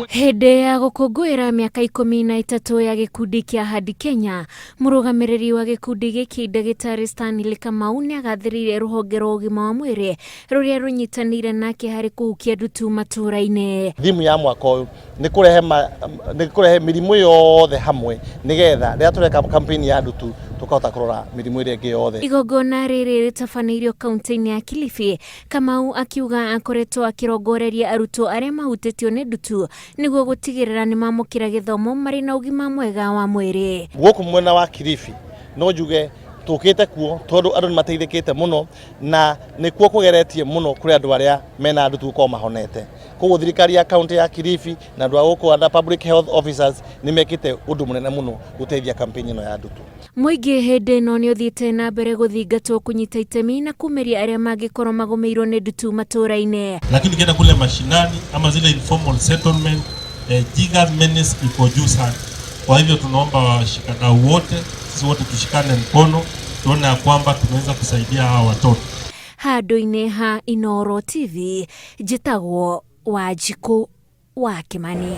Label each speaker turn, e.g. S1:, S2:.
S1: Hede ya gukungwira miaka 13 ya gikundi kia Ahadi Kenya, Murugamiriri wa gikundi giki Dagitari Stanley Kamau niagathiriirie ruhonge rwa ugima wa mwiri ruria runyitanire nake hari kuhukia ndutu matura-ini.
S2: Thimu ya mwaka uyu ni kurehe mirimu yothe hamwe nigetha riria tureka kampeni ya ndutu tukahota kurora mirimu iria ingi yothe.
S1: Igongona riri ritafaneirio kaunti-ini ya Kilifi, Kamau akiuga akoretwo akirongoreria arutwo aria mahutitio ni ndutu niguo gutigirira ni mamukira githomo mari na ugima mwega wa mwiri.
S2: Guku mwena wa Kilifi no njuge tukite kuo tondu andu mateithikite muno na nikuo kugeretie muno kuri andu aria mena ndutu ko mahonete. Koguo thirikari ya kaunti ya Kilifi na andu aguku and public health officers ni mekite undu munene muno guteithia kampeni ino ya ndutu.
S1: Muingi hende no ni uthiite na mbere guthingatwo kunyita itemi na kumeria aria mangikorwo magomeirwo ni ndutu matura-ini.
S3: Lakini kienda kule mashinani ama zile informal settlement jiga menace iko juu sana. Kwa hivyo tunaomba washikadau wote, sisi wote tushikane mkono tuone kwamba tunaweza kusaidia hawa watoto.
S1: Handu-ini ha Inooro TV, njitagwo Wanjiku wa Kimani.